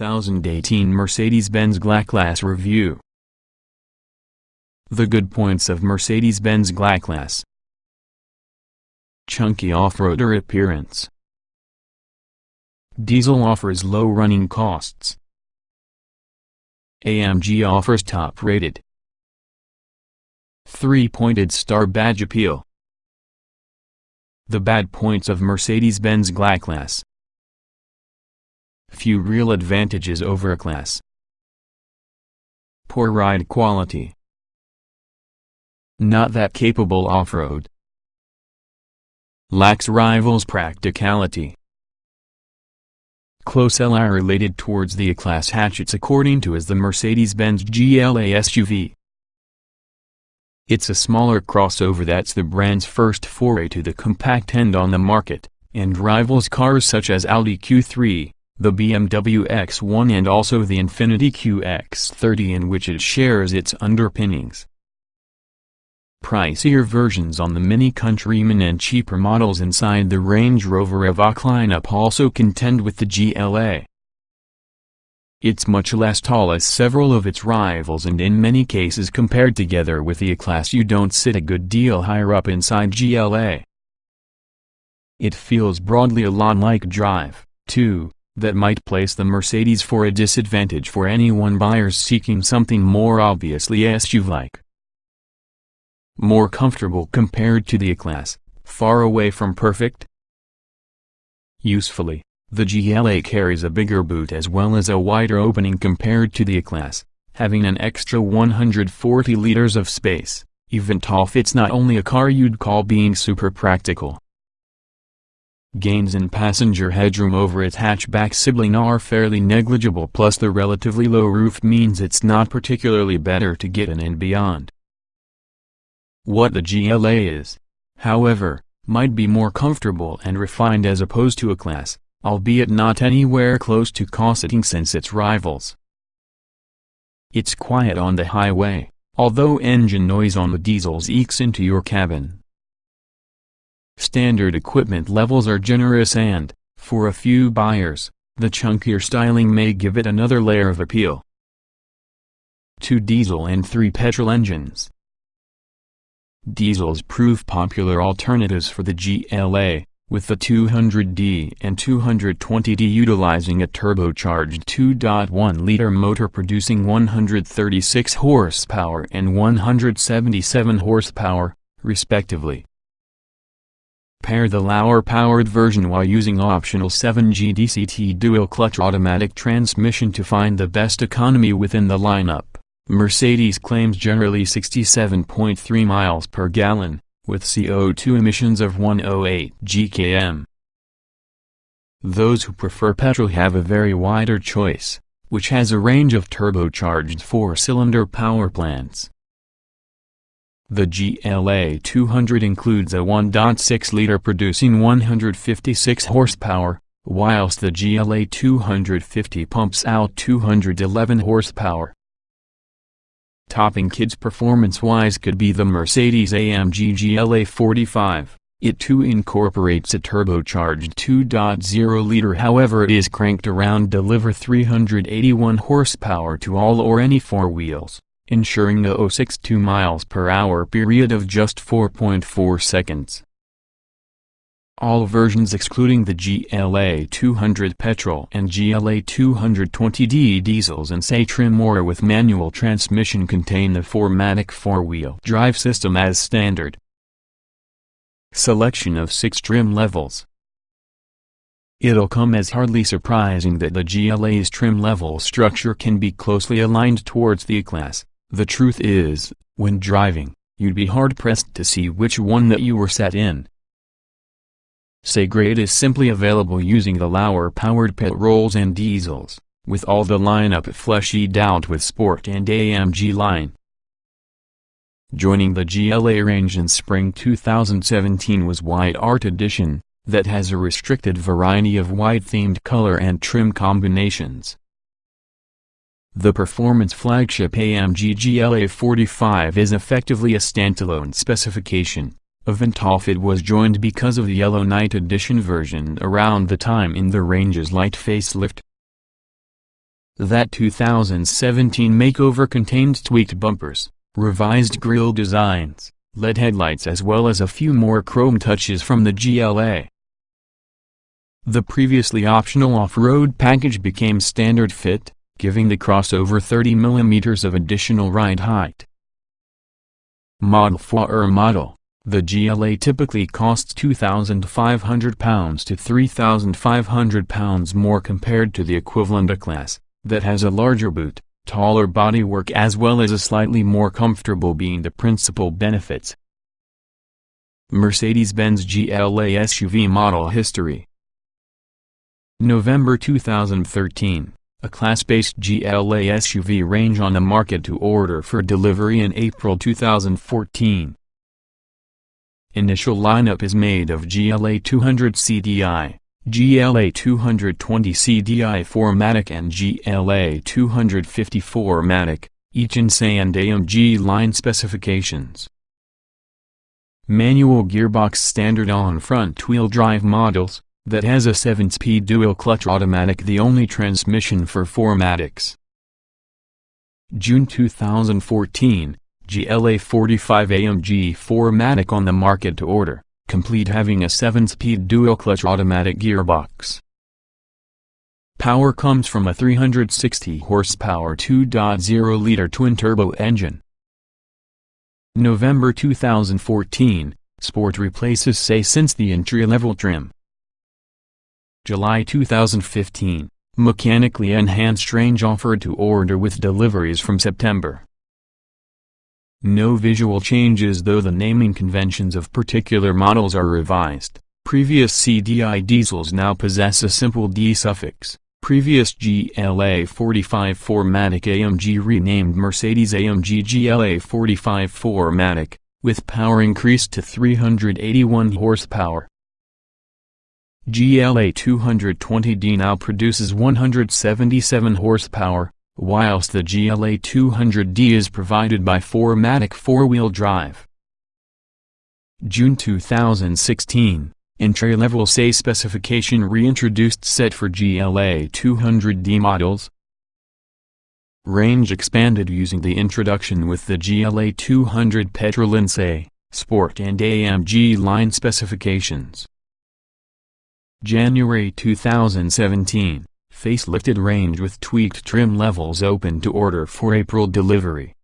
2018 Mercedes-Benz GLA-Class Review. The good points of Mercedes-Benz GLA-Class: chunky off-roader appearance. Diesel offers low running costs. AMG offers top-rated 3-pointed star badge appeal. The bad points of Mercedes-Benz GLA-Class: few real advantages over A-Class. Poor ride quality. Not that capable off-road. Lacks rivals practicality. Close ally related towards the A-Class hatches according to as the Mercedes-Benz GLA SUV. It's a smaller crossover that's the brand's first foray to the compact end on the market, and rivals cars such as Audi Q3, the BMW X1 and also the Infiniti QX30 in which it shares its underpinnings. Pricier versions on the Mini Countryman and cheaper models inside the Range Rover Evoque lineup also contend with the GLA. It's much less tall as several of its rivals, and in many cases compared together with the A-Class you don't sit a good deal higher up inside GLA. It feels broadly a lot like Drive, too, that might place the Mercedes for a disadvantage for anyone buyers seeking something more obviously SUV-like. More comfortable compared to the A-Class, far away from perfect. Usefully, the GLA carries a bigger boot as well as a wider opening compared to the A-Class, having an extra 140 liters of space, even though it's not only a car you'd call being super practical. Gains in passenger headroom over its hatchback sibling are fairly negligible, plus the relatively low roof means it's not particularly better to get in and beyond. What the GLA is, however, might be more comfortable and refined as opposed to A-Class, albeit not anywhere close to cosseting since its rivals. It's quiet on the highway, although engine noise on the diesels ekes into your cabin. Standard equipment levels are generous and, for a few buyers, the chunkier styling may give it another layer of appeal. 2 diesel and 3 petrol engines. Diesels prove popular alternatives for the GLA, with the 200D and 220D utilizing a turbocharged 2.1-liter motor producing 136 horsepower and 177 horsepower, respectively. Pair the lower-powered version while using optional 7G DCT dual-clutch automatic transmission to find the best economy within the lineup. Mercedes claims generally 67.3 miles per gallon, with CO2 emissions of 108 gkm. Those who prefer petrol have a very wider choice, which has a range of turbocharged 4-cylinder power plants. The GLA 200 includes a 1.6-liter producing 156 horsepower, whilst the GLA 250 pumps out 211 horsepower. Topping kids performance-wise could be the Mercedes-AMG GLA-45. It too incorporates a turbocharged 2.0-liter, however it is cranked around deliver 381 horsepower to all or any 4 wheels, ensuring a 0.62 miles per hour period of just 4.4 seconds. All versions excluding the GLA 200 petrol and GLA 220D diesels and say trim or with manual transmission contain the 4MATIC 4-wheel drive system as standard. Selection of 6 trim levels. It'll come as hardly surprising that the GLA's trim level structure can be closely aligned towards the A-Class. The truth is, when driving, you'd be hard-pressed to see which one that you were set in. Say grade is simply available using the lower-powered petrols and diesels, with all the lineup fleshed out with Sport and AMG line. Joining the GLA range in spring 2017 was White Art Edition, that has a restricted variety of white-themed color and trim combinations. The performance flagship AMG GLA-45 is effectively a standalone specification, even though it was joined because of the Yellow Night Edition version around the time in the range's light facelift. That 2017 makeover contained tweaked bumpers, revised grille designs, LED headlights as well as a few more chrome touches from the GLA. The previously optional off-road package became standard fit, giving the crossover 30 mm of additional ride height. Model for model, the GLA typically costs £2,500 to £3,500 more compared to the equivalent A-Class, that has a larger boot, taller bodywork as well as a slightly more comfortable being the principal benefits. Mercedes-Benz GLA SUV model history. November 2013, a class-based GLA SUV range on the market to order for delivery in April 2014. Initial lineup is made of GLA 200 CDI, GLA 220 CDI 4MATIC and GLA 250 4MATIC, each in SE and AMG line specifications. Manual gearbox standard on front-wheel drive models, that has a 7-speed dual-clutch automatic, the only transmission for 4MATICs. June 2014, GLA 45 AMG 4MATIC on the market to order, complete having a 7-speed dual-clutch automatic gearbox. Power comes from a 360 horsepower 2.0-liter twin-turbo engine. November 2014, Sport replaces SE since the entry-level trim. July 2015, mechanically enhanced range offered to order with deliveries from September. No visual changes though the naming conventions of particular models are revised. Previous CDI diesels now possess a simple D suffix. Previous GLA 45 4MATIC AMG renamed Mercedes-AMG GLA 45 4MATIC, with power increased to 381 horsepower. GLA 220D now produces 177 horsepower, whilst the GLA 200D is provided by 4MATIC four-wheel drive. June 2016, entry-level SE specification reintroduced set for GLA 200D models. Range expanded using the introduction with the GLA 200 petrol in SE, Sport and AMG line specifications. January 2017, facelifted range with tweaked trim levels open to order for April delivery.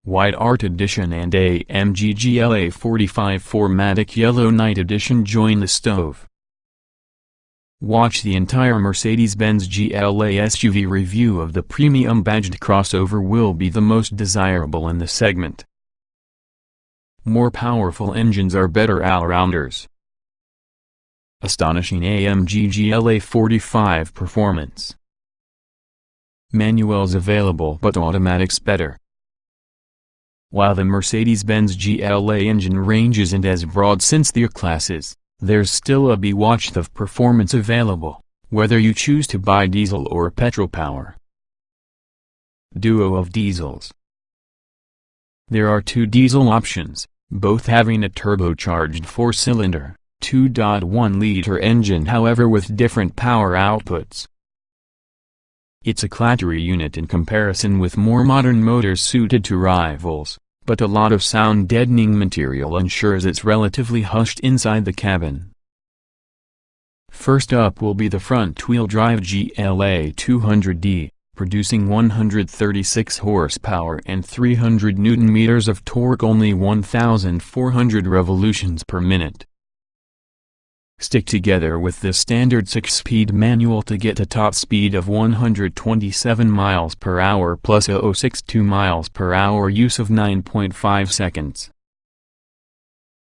White Art Edition and AMG GLA 45 4MATIC Yellow Night Edition join the stove. Watch the entire Mercedes-Benz GLA SUV review of the premium badged crossover will be the most desirable in the segment. More powerful engines are better all-rounders. Astonishing AMG GLA 45 performance. Manuals available but automatics better. While the Mercedes-Benz GLA engine range isn't as broad since the A-classes, there's still a bewatch of performance available, whether you choose to buy diesel or petrol power. Duo of diesels. There are two diesel options, both having a turbocharged 4-cylinder, 2.1-liter engine, however with different power outputs. It's a clattery unit in comparison with more modern motors suited to rivals, but a lot of sound deadening material ensures it's relatively hushed inside the cabin. First up will be the front-wheel drive GLA 200D, producing 136 horsepower and 300 Nm of torque, only 1,400 revolutions per minute. Stick together with the standard 6-speed manual to get a top speed of 127 miles per hour plus a 062 miles per hour use of 9.5 seconds.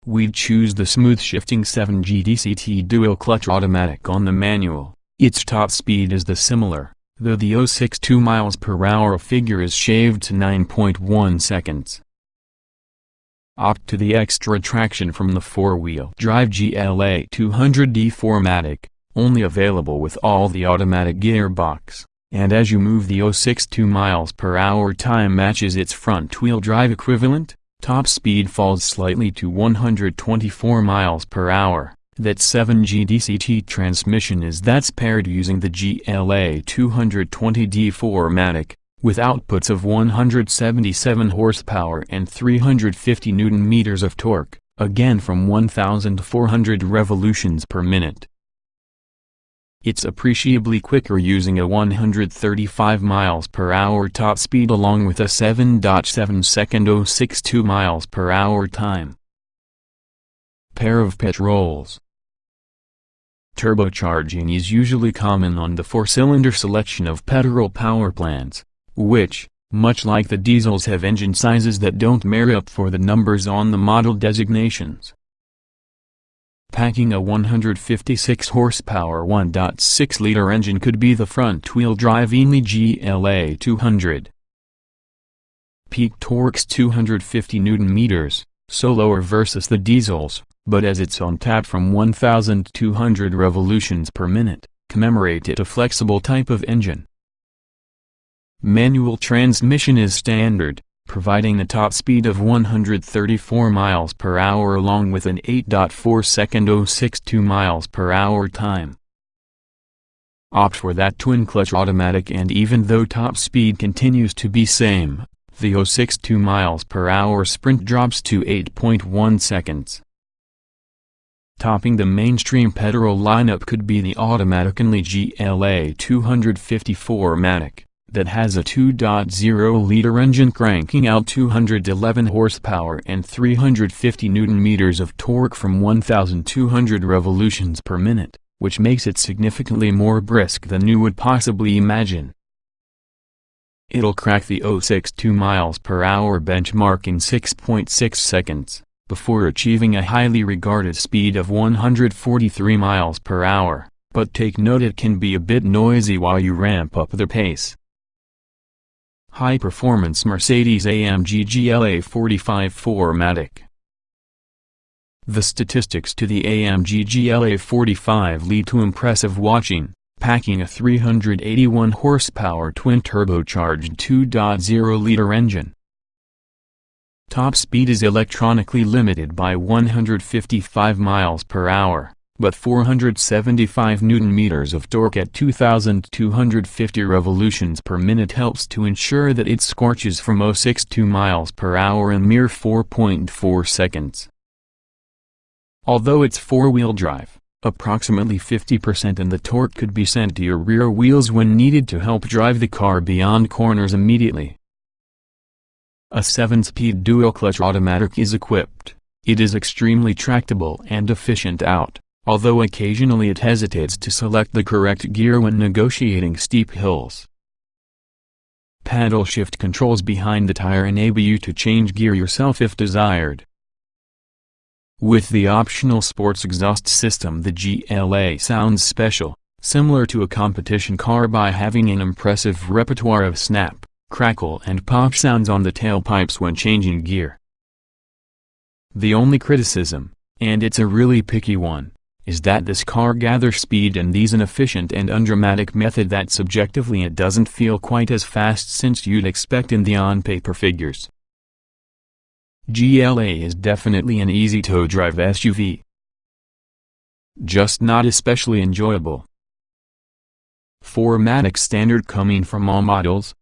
We'd choose the smooth shifting 7G DCT dual clutch automatic on the manual. Its top speed is the similar, though the 062 miles per hour figure is shaved to 9.1 seconds. Opt to the extra traction from the four-wheel drive GLA 200D 4MATIC, only available with all the automatic gearbox, and as you move the 062 miles per hour time matches its front-wheel drive equivalent, top speed falls slightly to 124 miles per hour, That 7G DCT transmission is that's paired using the GLA-220D 4MATIC, with outputs of 177 horsepower and 350 Nm of torque, again from 1,400 revolutions per minute. It's appreciably quicker using a 135 mph top speed along with a 7.7-second 062 mph time. Pair of petrols. Turbocharging is usually common on the four-cylinder selection of petrol power plants, which, much like the diesels, have engine sizes that don't marry up for the numbers on the model designations. Packing a 156 horsepower 1.6-liter engine could be the front-wheel drive Infiniti GLA-200. Peak torque's 250 Nm, so lower versus the diesels, but as it's on tap from 1,200 revolutions per minute, commemorate it a flexible type of engine. Manual transmission is standard, providing a top speed of 134 mph along with an 8.4-second 062 mph time. Opt for that twin-clutch automatic, and even though top speed continues to be same, the 062 mph sprint drops to 8.1 seconds. Topping the mainstream petrol lineup could be the automatic Infiniti GLA-254 MATIC, that has a 2.0-liter engine cranking out 211 horsepower and 350 Nm of torque from 1,200 revolutions per minute, which makes it significantly more brisk than you would possibly imagine. It'll crack the 062 mph benchmark in 6.6 seconds, before achieving a highly regarded speed of 143 mph, but take note it can be a bit noisy while you ramp up the pace. High-performance Mercedes-AMG GLA-45 4MATIC. The statistics to the AMG GLA-45 lead to impressive watching, packing a 381 horsepower twin-turbocharged 2.0-liter engine. Top speed is electronically limited by 155 mph, but 475 Nm of torque at 2,250 revolutions per minute helps to ensure that it scorches from 062 mph in mere 4.4 seconds. Although it's four-wheel drive, approximately 50% in the torque could be sent to your rear wheels when needed to help drive the car beyond corners immediately. A 7-speed dual-clutch automatic is equipped. It is extremely tractable and efficient out, although occasionally it hesitates to select the correct gear when negotiating steep hills. Paddle shift controls behind the tire enable you to change gear yourself if desired. With the optional sports exhaust system, the GLA sounds special, similar to a competition car by having an impressive repertoire of snap, crackle and pop sounds on the tailpipes when changing gear. The only criticism, and it's a really picky one, is that this car gathers speed in these inefficient and undramatic method that subjectively it doesn't feel quite as fast since you'd expect in the on-paper figures. GLA is definitely an easy-to-drive SUV. Just not especially enjoyable. 4MATIC standard coming from all models.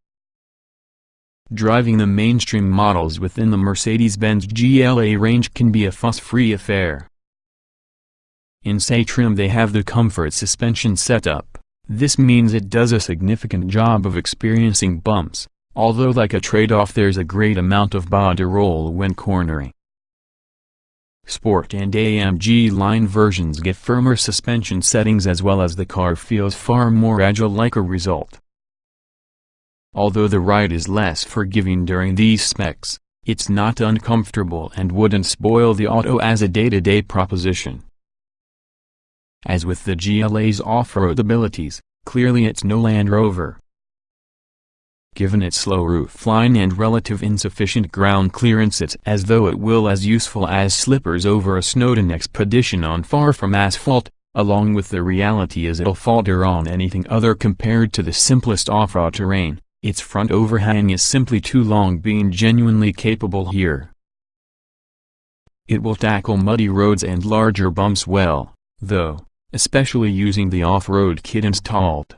Driving the mainstream models within the Mercedes-Benz GLA range can be a fuss-free affair. In SE trim they have the comfort suspension setup. This means it does a significant job of experiencing bumps, although like a trade-off there's a great amount of body roll when cornering. Sport and AMG line versions get firmer suspension settings as well as the car feels far more agile like a result. Although the ride is less forgiving during these specs, it's not uncomfortable and wouldn't spoil the auto as a day-to-day proposition. As with the GLA's off-road abilities, clearly it's no Land Rover. Given its slow roofline and relative insufficient ground clearance, it's as though it will as useful as slippers over a Snowden expedition on far from asphalt, along with the reality is it'll falter on anything other compared to the simplest off-road terrain. Its front overhang is simply too long, being genuinely capable here. It will tackle muddy roads and larger bumps well, though, especially using the off-road kit installed.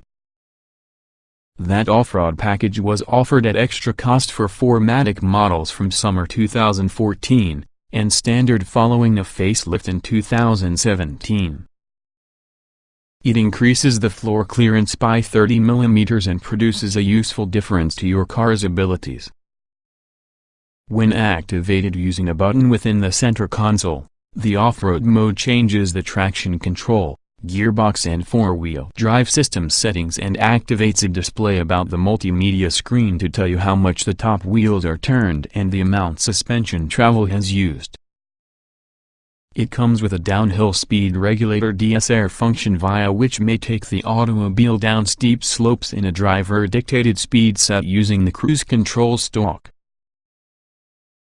That off-road package was offered at extra cost for 4MATIC models from summer 2014, and standard following a facelift in 2017. It increases the floor clearance by 30 mm and produces a useful difference to your car's abilities. When activated using a button within the center console, the off-road mode changes the traction control, gearbox and four-wheel drive system settings and activates a display about the multimedia screen to tell you how much the top wheels are turned and the amount suspension travel has used. It comes with a downhill speed regulator DSR function via which may take the automobile down steep slopes in a driver-dictated speed set using the cruise control stalk.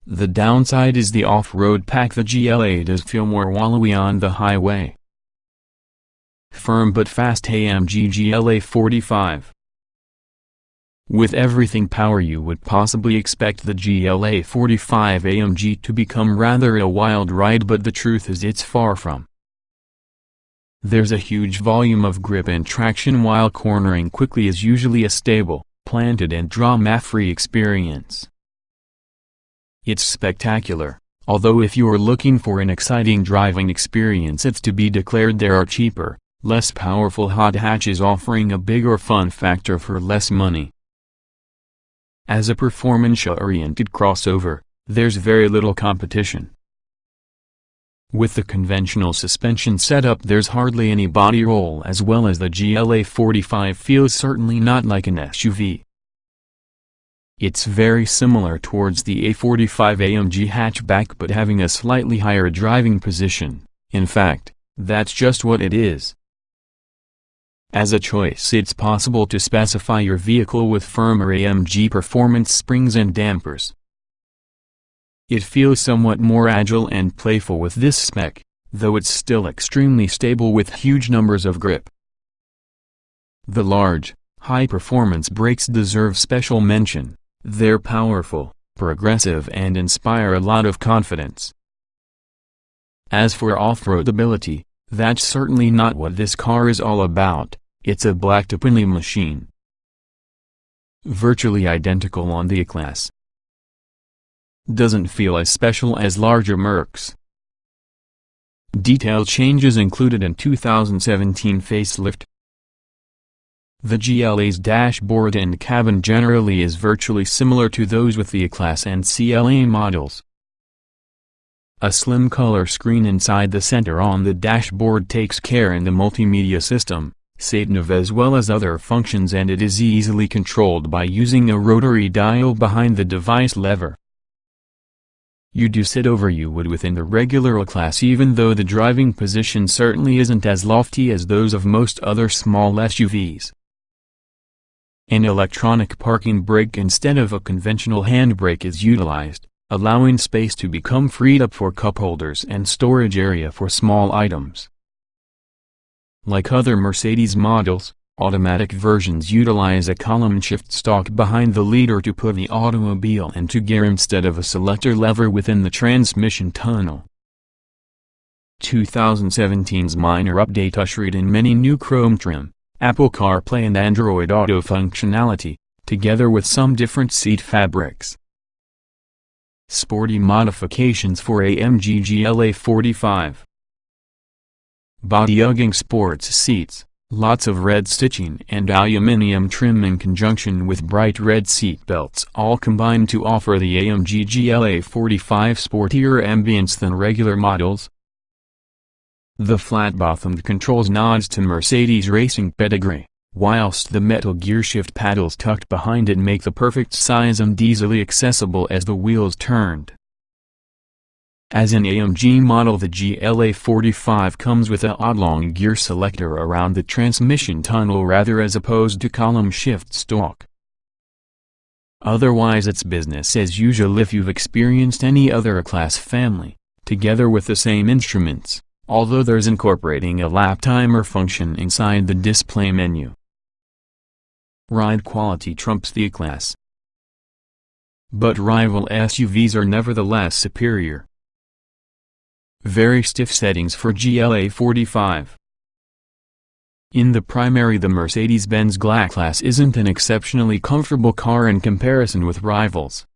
The downside is the off-road pack. The GLA does feel more wallowy on the highway. Firm but fast AMG GLA-45. With everything power you would possibly expect the GLA-45 AMG to become rather a wild ride, but the truth is it's far from. There's a huge volume of grip and traction while cornering quickly is usually a stable, planted and drama-free experience. It's spectacular, although if you're looking for an exciting driving experience it's to be declared there are cheaper, less powerful hot hatches offering a bigger fun factor for less money. As a performance-oriented crossover, there's very little competition. With the conventional suspension setup there's hardly any body roll, as well as the GLA-45 feels certainly not like an SUV. It's very similar towards the A45 AMG hatchback but having a slightly higher driving position. In fact, that's just what it is. As a choice it's possible to specify your vehicle with firmer AMG performance springs and dampers. It feels somewhat more agile and playful with this spec, though it's still extremely stable with huge numbers of grip. The large, high-performance brakes deserve special mention. They're powerful, progressive and inspire a lot of confidence. As for off-road ability, that's certainly not what this car is all about. It's a black-to-pinly machine. Virtually identical on the A-Class. Doesn't feel as special as larger Mercs. Detail changes included in 2017 facelift. The GLA's dashboard and cabin generally is virtually similar to those with the A-Class and CLA models. A slim color screen inside the center on the dashboard takes care in the multimedia system, sat-nav as well as other functions, and it is easily controlled by using a rotary dial behind the device lever. You do sit over you would within the regular A-Class, even though the driving position certainly isn't as lofty as those of most other small SUVs. An electronic parking brake instead of a conventional handbrake is utilized, allowing space to become freed up for cup holders and storage area for small items. Like other Mercedes models, automatic versions utilize a column shift stalk behind the leader to put the automobile into gear instead of a selector lever within the transmission tunnel. 2017's minor update ushered in many new chrome trim, Apple CarPlay and Android Auto functionality, together with some different seat fabrics. Sporty modifications for AMG GLA-45. Body-hugging sports seats, lots of red stitching and aluminum trim in conjunction with bright red seat belts all combine to offer the AMG GLA-45 sportier ambience than regular models. The flat-bottomed controls nods to Mercedes racing pedigree, whilst the metal gearshift paddles tucked behind it make the perfect size and easily accessible as the wheels turned. As an AMG model, the GLA-45 comes with a oblong gear selector around the transmission tunnel rather as opposed to column shift stalk. Otherwise it's business as usual if you've experienced any other A-Class family, together with the same instruments, although there's incorporating a lap timer function inside the display menu. Ride quality trumps the A-Class, but rival SUVs are nevertheless superior. Very stiff settings for GLA-45. In the primary, the Mercedes-Benz GLA-Class isn't an exceptionally comfortable car in comparison with rivals.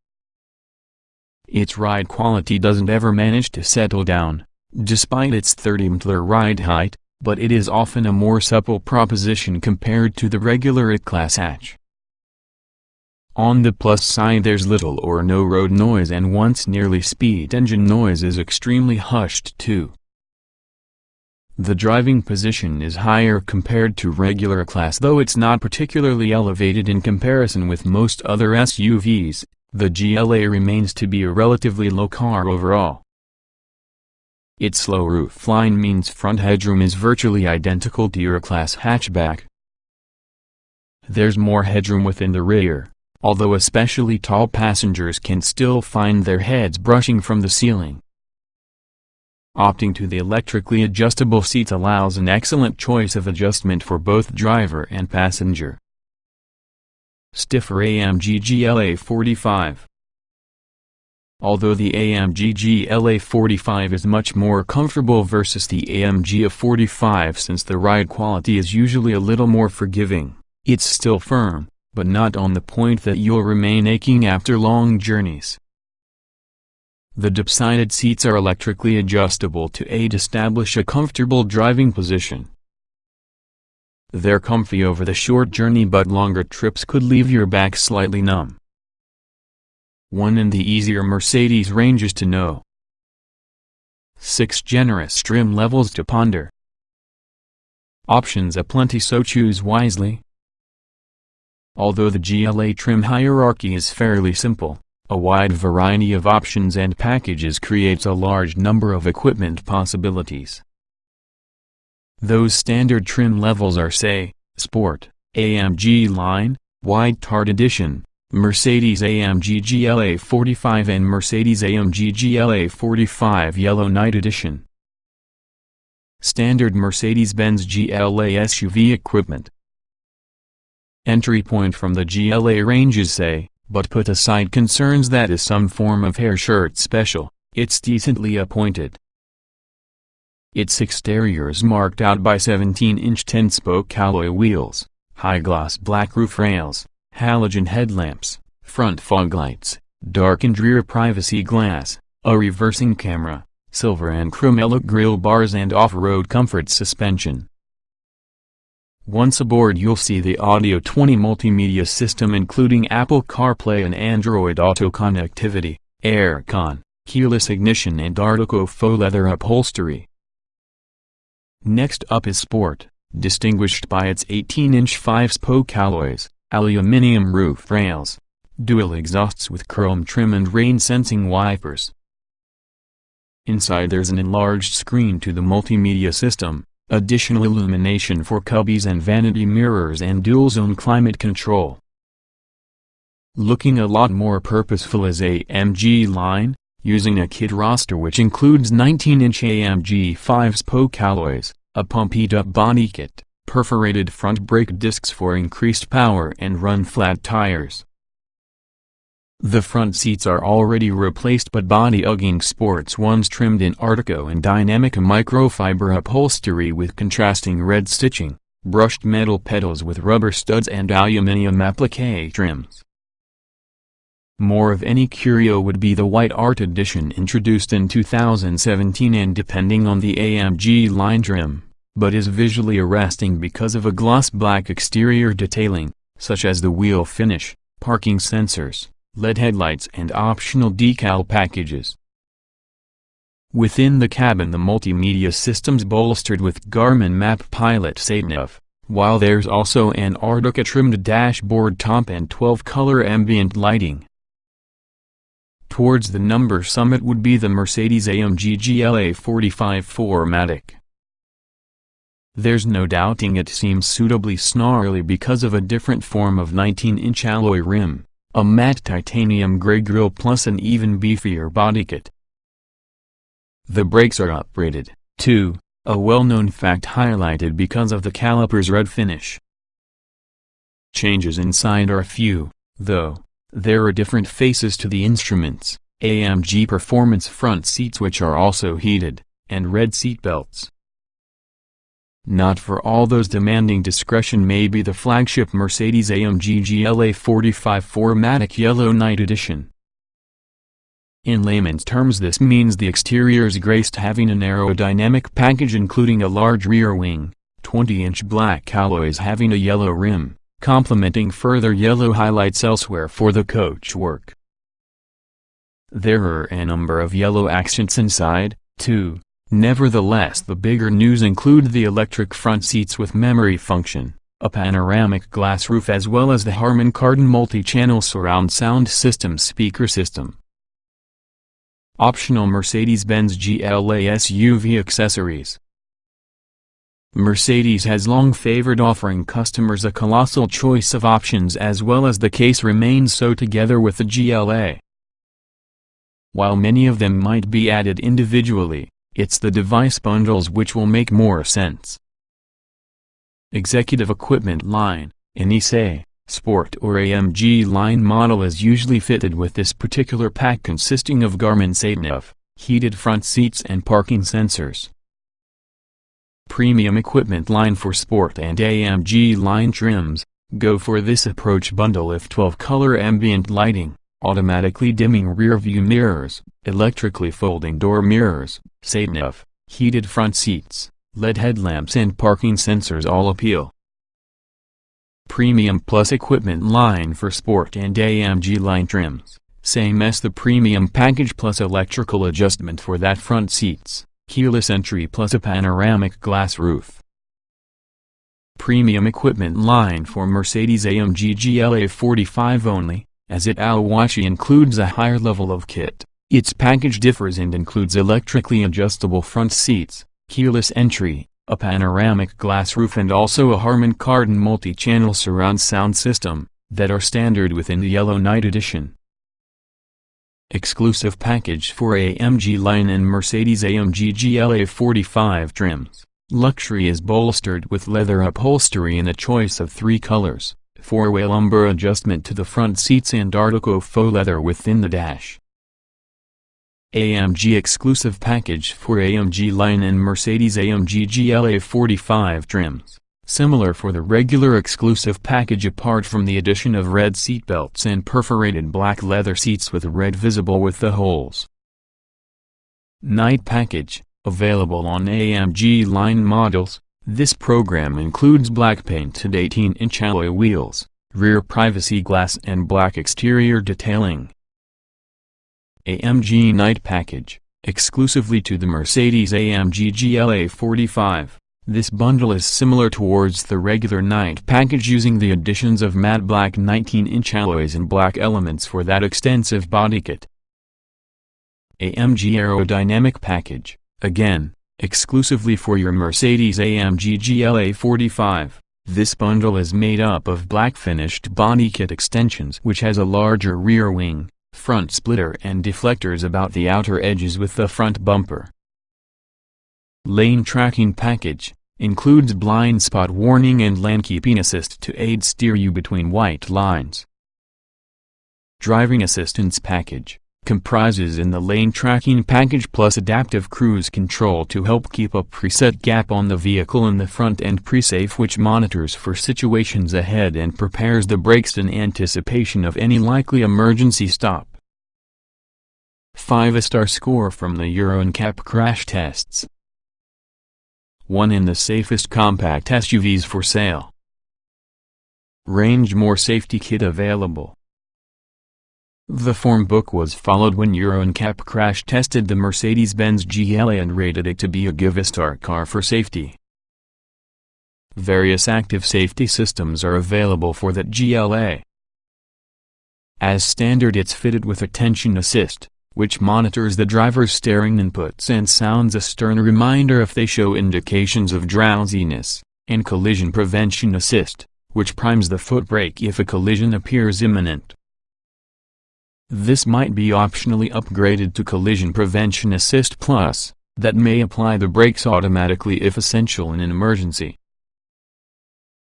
Its ride quality doesn't ever manage to settle down, despite its 30-meter ride height, but it is often a more supple proposition compared to the regular A-Class hatch. On the plus side, there's little or no road noise, and once nearly speed engine noise is extremely hushed too. The driving position is higher compared to regular A-Class, though it's not particularly elevated in comparison with most other SUVs. The GLA remains to be a relatively low car overall. Its low roofline means front headroom is virtually identical to your A-Class hatchback. There's more headroom within the rear, although especially tall passengers can still find their heads brushing from the ceiling. Opting to the electrically adjustable seats allows an excellent choice of adjustment for both driver and passenger. Stiffer AMG GLA-45. Although the AMG GLA-45 is much more comfortable versus the AMG A45, since the ride quality is usually a little more forgiving, it's still firm, but not on the point that you'll remain aching after long journeys. The dip-sided seats are electrically adjustable to establish a comfortable driving position. They're comfy over the short journey, but longer trips could leave your back slightly numb. One in the easier Mercedes ranges to know. 6 generous trim levels to ponder. Options aplenty, so choose wisely. Although the GLA trim hierarchy is fairly simple, a wide variety of options and packages creates a large number of equipment possibilities. Those standard trim levels are, say, Sport, AMG Line, Wide Tart Edition, Mercedes-AMG GLA-45 and Mercedes-AMG GLA-45 Yellow Night Edition. Standard Mercedes-Benz GLA SUV equipment. Entry point from the GLA ranges, say, but put aside concerns that is some form of hair shirt special, it's decently appointed. Its exterior is marked out by 17-inch 10-spoke alloy wheels, high-gloss black roof rails, halogen headlamps, front fog lights, darkened rear privacy glass, a reversing camera, silver and chrome grille bars, and off-road comfort suspension. Once aboard, you'll see the Audio 20 multimedia system, including Apple CarPlay and Android Auto connectivity, aircon, keyless ignition, and Artico faux leather upholstery. Next up is Sport, distinguished by its 18-inch 5-spoke alloys, aluminum roof rails, dual exhausts with chrome trim and rain-sensing wipers. Inside there's an enlarged screen to the multimedia system, additional illumination for cubbies and vanity mirrors, and dual-zone climate control. Looking a lot more purposeful is AMG Line, using a kit roster which includes 19-inch AMG 5-spoke alloys, a pumped-up body kit, perforated front brake discs for increased power, and run-flat tires. The front seats are already replaced, but body-hugging sports ones trimmed in Artico and dynamic microfiber upholstery with contrasting red stitching, brushed metal pedals with rubber studs, and aluminum applique trims. More of any curio would be the White Art Edition, introduced in 2017 and depending on the AMG Line trim, but is visually arresting because of a gloss black exterior detailing, such as the wheel finish, parking sensors, LED headlights, and optional decal packages. Within the cabin, the multimedia system's bolstered with Garmin Map Pilot SatNav, while there's also an Artica-trimmed dashboard top and 12-color ambient lighting. Towards the number summit would be the Mercedes-AMG GLA-45 4MATIC. There's no doubting it seems suitably snarly because of a different form of 19-inch alloy rim, a matte titanium gray grille, plus an even beefier body kit. The brakes are uprated, too, a well-known fact highlighted because of the caliper's red finish. Changes inside are few, though. There are different faces to the instruments, AMG Performance front seats which are also heated, and red seatbelts. Not for all those demanding discretion may be the flagship Mercedes-AMG GLA-45 4MATIC Yellow Night Edition. In layman's terms, this means the exterior is graced having an aerodynamic package including a large rear wing, 20-inch black alloys having a yellow rim, complementing further yellow highlights elsewhere for the coachwork. There are a number of yellow accents inside, too. Nevertheless, the bigger news include the electric front seats with memory function, a panoramic glass roof as well as the Harman Kardon multi-channel surround sound system speaker system. Optional Mercedes-Benz GLA SUV accessories. Mercedes has long favored offering customers a colossal choice of options, as well as the case remains so together with the GLA. While many of them might be added individually, it's the device bundles which will make more sense. Executive equipment line, Infiniti, Sport or AMG line model is usually fitted with this particular pack consisting of Garmin sat-nav, heated front seats and parking sensors. Premium equipment line for Sport and AMG line trims, go for this approach bundle if 12-color ambient lighting, automatically dimming rear-view mirrors, electrically folding door mirrors, sat-nav, heated front seats, LED headlamps and parking sensors all appeal. Premium Plus equipment line for Sport and AMG line trims, same as the Premium package plus electrical adjustment for that front seats, keyless entry plus a panoramic glass roof. Premium equipment line for Mercedes-AMG GLA-45 only, as it Awashi includes a higher level of kit. Its package differs and includes electrically adjustable front seats, keyless entry, a panoramic glass roof and also a Harman Kardon multi-channel surround sound system, that are standard within the Yellow Night Edition. Exclusive package for AMG line and Mercedes-AMG GLA-45 trims. Luxury is bolstered with leather upholstery in a choice of 3 colors, 4-way lumbar adjustment to the front seats and Artico faux leather within the dash. AMG exclusive package for AMG line and Mercedes-AMG GLA-45 trims, similar for the regular exclusive package apart from the addition of red seatbelts and perforated black leather seats with red visible with the holes. Night package, available on AMG line models. This program includes black painted 18-inch alloy wheels, rear privacy glass and black exterior detailing. AMG Night Package, exclusively to the Mercedes-AMG GLA-45. This bundle is similar towards the regular Night Package using the additions of matte black 19-inch alloys and black elements for that extensive body kit. AMG Aerodynamic Package, again, exclusively for your Mercedes-AMG GLA-45. This bundle is made up of black finished body kit extensions which has a larger rear wing, front splitter and deflectors about the outer edges with the front bumper. Lane Tracking Package, includes blind spot warning and lane keeping assist to aid steer you between white lines. Driving Assistance Package, comprises in the Lane Tracking Package plus adaptive cruise control to help keep a preset gap on the vehicle in the front and pre-safe which monitors for situations ahead and prepares the brakes in anticipation of any likely emergency stop. 5-star score from the Euro NCAP crash tests. 1 in the safest compact SUVs for sale. Range More safety kit available. The form book was followed when Euro NCAP crash tested the Mercedes-Benz GLA and rated it to be a give-a-star car for safety. Various active safety systems are available for that GLA. As standard, it's fitted with Attention Assist, which monitors the driver's steering inputs and sounds a stern reminder if they show indications of drowsiness, and Collision Prevention Assist, which primes the foot brake if a collision appears imminent. This might be optionally upgraded to Collision Prevention Assist Plus, that may apply the brakes automatically if essential in an emergency.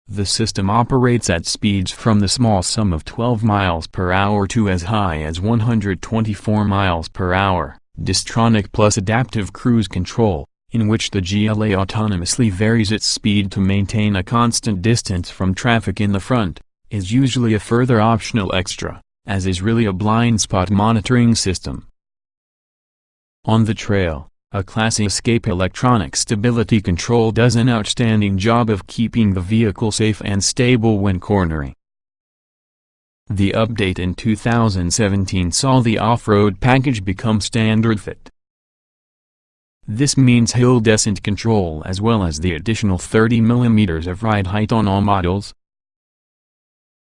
The system operates at speeds from the small sum of 12 miles per hour to as high as 124 miles per hour. Distronic plus adaptive cruise control, in which the GLA autonomously varies its speed to maintain a constant distance from traffic in the front, is usually a further optional extra, as is really a blind spot monitoring system. On the trail, a classy Escape electronic stability control does an outstanding job of keeping the vehicle safe and stable when cornering. The update in 2017 saw the off-road package become standard fit. This means hill descent control as well as the additional 30 mm of ride height on all models.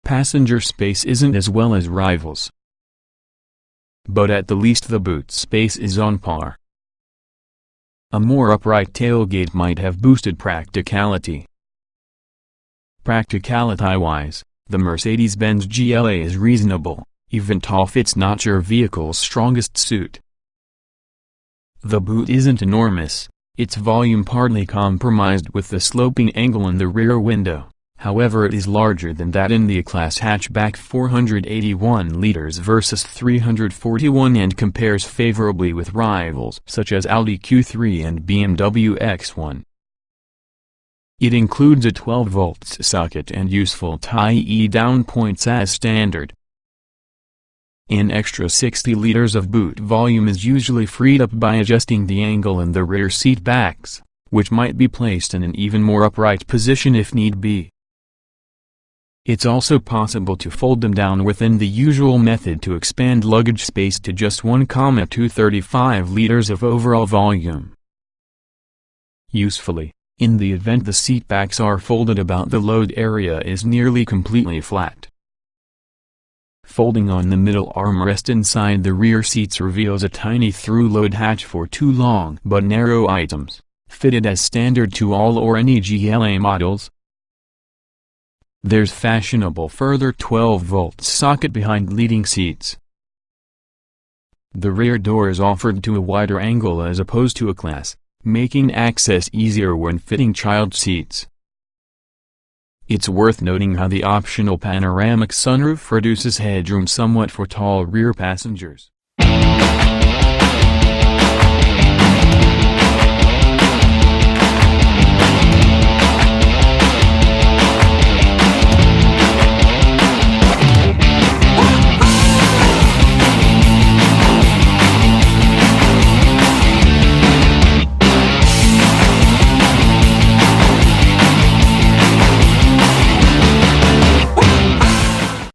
Passenger space isn't as well as rivals, but at the least the boot space is on par. A more upright tailgate might have boosted practicality. Practicality-wise, the Mercedes-Benz GLA is reasonable, even if it's not your vehicle's strongest suit. The boot isn't enormous, its volume partly compromised with the sloping angle in the rear window, however it is larger than that in the A-Class hatchback 481 liters versus 341 and compares favorably with rivals such as Audi Q3 and BMW X1. It includes a 12-volt socket and useful tie down points as standard. An extra 60 liters of boot volume is usually freed up by adjusting the angle in the rear seat backs, which might be placed in an even more upright position if need be. It's also possible to fold them down within the usual method to expand luggage space to just 1,235 liters of overall volume. Usefully, in the event the seatbacks are folded about, the load area is nearly completely flat. Folding on the middle armrest inside the rear seats reveals a tiny through-load hatch for two long but narrow items, fitted as standard to all or any GLA models. There's fashionable further 12-volt socket behind leading seats. The rear door is offered to a wider angle as opposed to A-Class, making access easier when fitting child seats. It's worth noting how the optional panoramic sunroof reduces headroom somewhat for tall rear passengers.